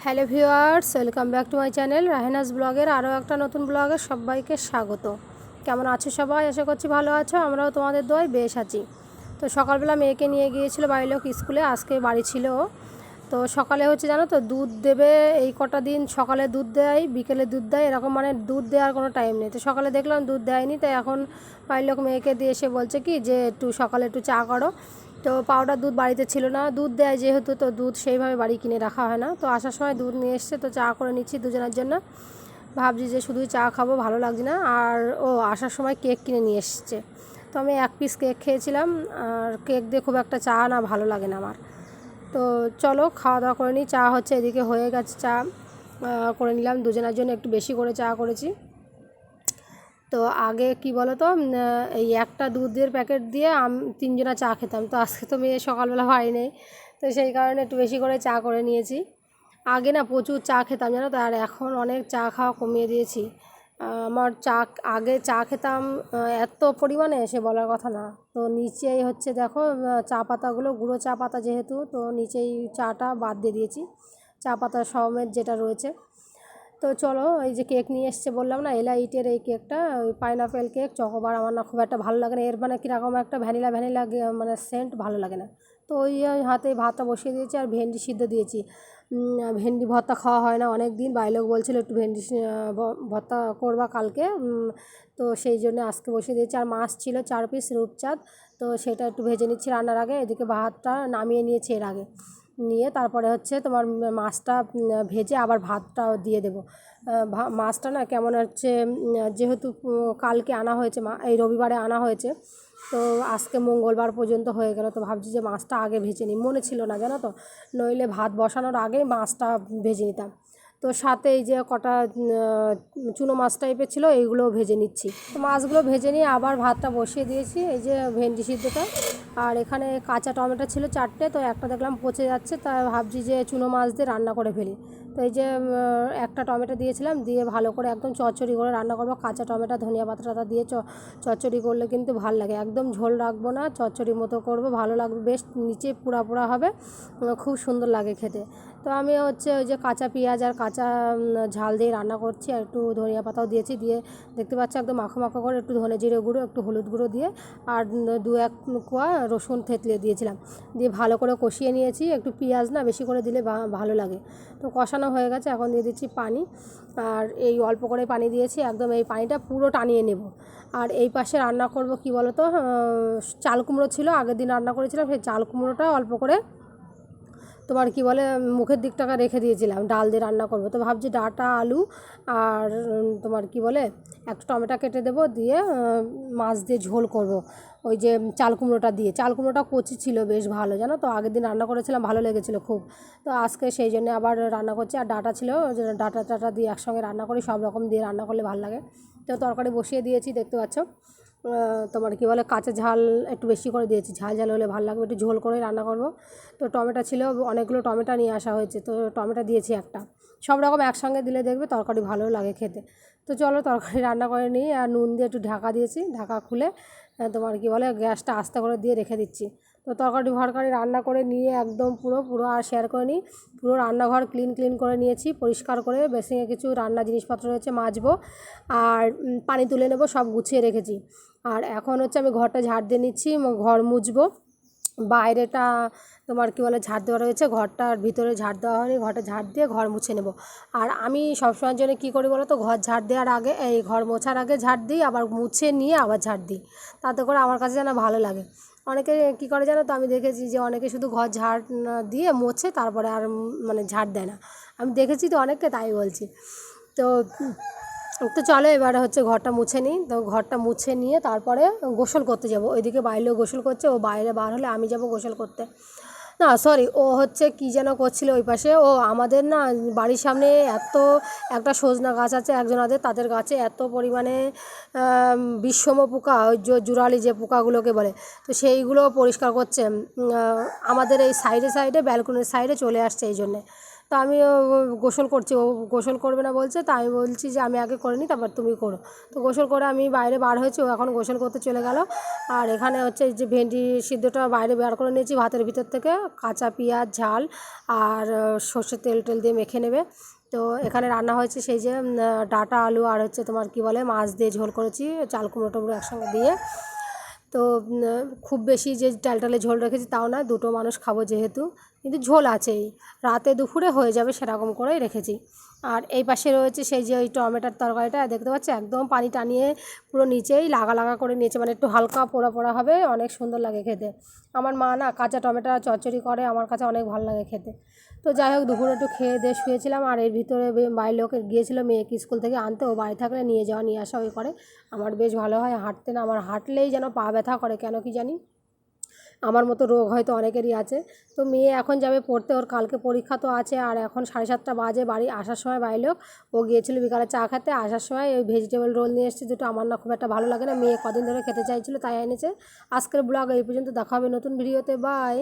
Hello viewers, welcome back to my channel Rahenaz ব্লগের আরও একটা নতুন ব্লগে সবাইকে স্বাগত। কেমন আছো সবাই? আশা করছি ভালো আছো। আমরাও তোমাদের দোয়ায় বেশ আছি। তো সকালবেলা মেয়েকে নিয়ে গিয়েছিল বাড়ির লোক স্কুলে, আজকে বাড়ি ছিল। তো সকালে হচ্ছে জানো তো দুধ দেবে, এই কটা দিন সকালে দুধ দেয়, বিকেলে দুধ দেয়, এরকম মানে দুধ দেওয়ার কোনো টাইম নেই। তো সকালে দেখলাম দুধ দেয়নি, তাই এখন বাড়ির লোক মেয়েকে দিয়ে এসে বলছে কি যে একটু সকালে একটু চা করো। তো পাউডার দুধ বাড়িতে ছিল না, দুধ দেয় যেহেতু, তো দুধ সেইভাবে বাড়ি কিনে রাখা হয় না। তো আসার সময় দুধ নিয়ে এসছে, তো চা করে নিচ্ছি দুজনের জন্য। ভাবছি যে শুধুই চা খাবো, ভালো লাগছে না। আর আসার সময় কেক কিনে নিয়ে এসছে, তো আমি এক পিস কেক খেয়েছিলাম। আর কেক দিয়ে খুব একটা চা না ভালো লাগে না আমার। তো চলো খাওয়া দাওয়া করে নিই। চা হচ্ছে এদিকে হয়ে গেছে, চা করে নিলাম দুজনের জন্য, একটু বেশি করে চা করেছি। তো আগে কি বলো তো, এই একটা দুধের প্যাকেট দিয়ে তিনজনা চা খেতাম। তো আজকে তো মেয়ে সকালবেলা বাড়ি নেই, তো সেই কারণে একটু বেশি করে চা করে নিয়েছি। আগে না প্রচুর চা খেতাম জানো তো, আর এখন অনেক চা খাওয়া কমিয়ে দিয়েছি। আমার আগে চা খেতাম এত পরিমাণে, সে বলার কথা না। তো নিচেই হচ্ছে দেখো, চা পাতাগুলো গুঁড়ো চা পাতা যেহেতু, তো নিচেই চাটা বাদ দিয়ে দিয়েছি, চা পাতা সমেত যেটা রয়েছে। তো চলো, এই যে কেক নিয়ে এসছে বললাম না, এলাইটের এই কেকটা, ওই পাইনাপেল কেক চকোবার, আমার না খুব একটা ভালো লাগে না। এর মানে কীরকম একটা ভ্যানিলা ভ্যানিলা মানে সেন্ট ভালো লাগে না। তো ওই হাতে ভাতটা বসিয়ে দিয়েছি, আর ভেন্ডি সিদ্ধ দিয়েছি। ভেন্ডি ভর্তা খাওয়া হয় না অনেক দিন, বাইলোক বলছিল একটু ভেন্ডি ভর্তা করবা কালকে, তো সেই জন্য আজকে বসিয়ে দিয়েছি। আর মাছ ছিল 4 পিস রূপচাঁদ, তো সেটা একটু ভেজে নিচ্ছি রান্নার আগে। এদিকে ভাতটা নামিয়ে নিয়েছি এর আগে, নিয়ে তারপরে হচ্ছে তোমার মাছটা ভেজে আবার ভাতটাও দিয়ে দেবো। মাছটা না কেমন হচ্ছে, যেহেতু কালকে আনা হয়েছে, এই রবিবারে আনা হয়েছে, তো আজকে মঙ্গলবার পর্যন্ত হয়ে গেল। তো ভাবছি যে মাছটা আগে ভেজে নিই, মনে ছিল না জানো তো, নইলে ভাত বসানোর আগেই মাছটা ভেজে নিতাম। তো সাথে এই যে কটা চুনো মাছ টাইপের ছিল, এইগুলোও ভেজে নিচ্ছি। তো মাছগুলো ভেজে নিয়ে আবার ভাতটা বসিয়ে দিয়েছি, এই যে ভেন্ডি সিদ্ধটা। আর এখানে কাঁচা টমেটো ছিল 4টে, তো একটা দেখলাম পচে যাচ্ছে, তাই ভাবছি যে চুনো মাছ দিয়ে রান্না করে ফেলি। তো এই যে একটা টমেটো দিয়েছিলাম, দিয়ে ভালো করে একদম চচ্চড়ি করে রান্না করবো। কাঁচা টমেটো ধনিয়া পাতা দিয়ে চচ্চড়ি করলে কিন্তু ভালো লাগে, একদম ঝোল রাখবো না, চচ্চড়ির মতো করবো, ভালো লাগবে বেশ, নিচে পুরা পুরা হবে, খুব সুন্দর লাগে খেতে। তো আমি হচ্ছে ওই যে কাঁচা পেঁয়াজ আর কাঁচা ঝাল দিয়ে রান্না করছি, আর একটু ধনিয়া পাতাও দিয়েছি, দিয়ে দেখতে পাচ্ছি একদম মাখো মাখো করে, একটু ধনে জিরে গুঁড়ো, একটু হলুদ গুঁড়ো দিয়ে, আর 2-1 কোয়া রসুন থেতলে দিয়েছিলাম, দিয়ে ভালো করে কষিয়ে নিয়েছি। একটু পেঁয়াজ না বেশি করে দিলে ভালো লাগে। তো কষানো হয়ে গেছে, এখন দিয়ে দিচ্ছি পানি, আর এই অল্প করে পানি দিয়েছি, একদম এই পানিটা পুরো টানিয়ে নেব। আর এই পাশে রান্না করব কি বলো তো, চাল কুমড়ো ছিল, আগের দিন রান্না করেছিলাম, সেই চাল কুমড়োটা অল্প করে তোমার কি বলে মুখের দিকটাকে রেখে দিয়েছিলাম, ডাল দিয়ে রান্না করব। তো ভাবছি ডাঁটা আলু আর তোমার কি বলে একটা টমেটো কেটে দেবো, দিয়ে মাছ দিয়ে ঝোল করব। ওই যে চাল কুমড়োটা দিয়ে, চাল কুমড়োটা কচি ছিল বেশ ভালো জানো তো, আগের দিন রান্না করেছিলাম, ভালো লেগেছিলো খুব। তো আজকে সেই জন্য আবার রান্না করছি। আর ডাঁটা ছিল, ডাঁটা দিয়ে একসঙ্গে রান্না করি, সব রকম দিয়ে রান্না করলে ভালো লাগে। তো তরকারি বসিয়ে দিয়েছি, দেখতে পাচ্ছ। তোমার কি বলে কাঁচা ঝাল একটু বেশি করে দিয়েছি, ঝাল ঝাল হলে ভালো লাগবে, একটু ঝোল করে রান্না করব। তো টমেটো ছিল, অনেকগুলো টমেটো নিয়ে আসা হয়েছে, তো টমেটো দিয়েছি একটা। সব রকম একসঙ্গে দিলে দেখবে তরকারি ভালো লাগে খেতে। তো চলো তরকারি রান্না করে নিই। আর নুন দিয়ে একটু ঢাকা দিয়েছি, ঢাকা খুলে তোমার কি বলে গ্যাসটা আস্তে করে দিয়ে রেখে দিচ্ছি। তো তরকারি রান্না করে নিয়ে একদম পুরো আর শেয়ার করে নিই। পুরো রান্নাঘর ক্লিন করে নিয়েছি, পরিষ্কার করে বেসিনে কিছু রান্না জিনিসপত্র রয়েছে মাজবো, আর পানি তুলে নেবো, সব গুছিয়ে রেখেছি। আর এখন হচ্ছে আমি ঘরটা ঝাড় দিয়ে নিচ্ছি, ঘর মুছবো। বাইরেটা তোমার কি বলে ঝাড় দেওয়া রয়েছে, ঘরটার ভিতরে ঝাড় দেওয়া হয়নি, ঘরটা ঝাড় দিয়ে ঘর মুছে নেব। আর আমি সবসময়ের জন্য কী করি বলো তো, ঘর ঝাড় দেওয়ার আগে, এই ঘর মোছার আগে ঝাড় দিই, আবার মুছে নিয়ে আবার ঝাড় দিই, তাতে করে আমার কাছে যেন ভালো লাগে। অনেকে কী করে জানো তো, আমি দেখেছি যে অনেকে শুধু ঘর ঝাড় দিয়ে মোছে, তারপরে আর মানে ঝাড় দেয় না। আমি দেখেছি তো অনেককে, তাই বলছি। তো তো চলো এবারে হচ্ছে ঘরটা মুছে নিই। তো ঘরটা মুছে নিয়ে তারপরে গোসল করতে যাব। ওইদিকে বাইরেও গোসল করছে, ও বাইরে বার হলে আমি যাব গোসল করতে। না সরি, ও হচ্ছে কী যেন করছিল ওই পাশে। আমাদের না বাড়ির সামনে একটা সজনা গাছ আছে একজনাদের, তাদের গাছে এত পরিমাণে বিষম পোকা, ওই জুরালি যে পোকাগুলোকে বলে, তো সেইগুলো পরিষ্কার করছে। আমাদের এই সাইডে ব্যালকনির সাইডে চলে আসছে, এই জন্যে। তো আমি গোসল করছি, ও গোসল করবে না বলছে, তো আমি বলছি যে আমি আগে করে নিই তারপর তুমি করো। তো গোসল করে আমি বাইরে বার হয়েছি, ও এখন গোসল করতে চলে গেল। আর এখানে হচ্ছে যে ভেন্ডি সিদ্ধটা বাইরে বের করে নিয়েছি ভাতের ভিতর থেকে, কাঁচা পেঁয়াজ ঝাল আর সর্ষের তেল টেল দিয়ে মেখে নেবে। তো এখানে রান্না হয়েছে সেই যে ডাঁটা আলু আর হচ্ছে তোমার কি বলে মাছ দিয়ে ঝোল করেছি, চাল কুমড়ো টুমড়ো একসঙ্গে দিয়ে। তো খুব বেশি যে টালটালে ঝোল রেখেছি তাও না, দুটো মানুষ খাবো যেহেতু, কিন্তু ঝোল আছেই, রাতে দুপুরে হয়ে যাবে সেরকম করেই রেখেছি। আর এই পাশে রয়েছে সেই যে ওই টমেটোর তরকারিটা দেখতে পাচ্ছি, একদম পানি টানিয়ে পুরো নিচেই লাগা লাগা করে নিয়েছে, মানে একটু হালকা পোড়া পোড়া হবে, অনেক সুন্দর লাগে খেতে। আমার মা না কাঁচা টমেটো চচ্চড়ি করে, আমার কাছে অনেক ভালো লাগে খেতে। তো যাই হোক, দুপুরে একটু খেয়ে দিয়ে শুয়েছিলাম। আর এর ভিতরে বাড়ির লোক গিয়েছিলো মেয়েকে স্কুল থেকে আনতে, ও বাড়ি থাকলে নিয়ে যাওয়া নিয়ে আসা ওই করে। আমার বেশ ভালো হয় হাঁটতে, না আমার হাঁটলেই যেন পা ব্যথা করে, কেন কি জানি, আমার মতো রোগ হয়তো অনেকেরই আছে। তো মেয়ে এখন যাবে পড়তে, ওর কালকে পরীক্ষা তো আছে। আর এখন 7:30 বাজে, বাড়ি আসার সময় বাড়ির লোক, ও গিয়েছিল বিকালে চা খেতে, আসার সময় ওই ভেজিটেবল রোল নিয়ে এসেছে দুটো, আমার না খুব একটা ভালো লাগে না, মেয়ে কদিন ধরে খেতে চাইছিলো তাই এনেছে। আজকের ব্লগ এই পর্যন্ত, দেখা হবে নতুন ভিডিওতে, বাই।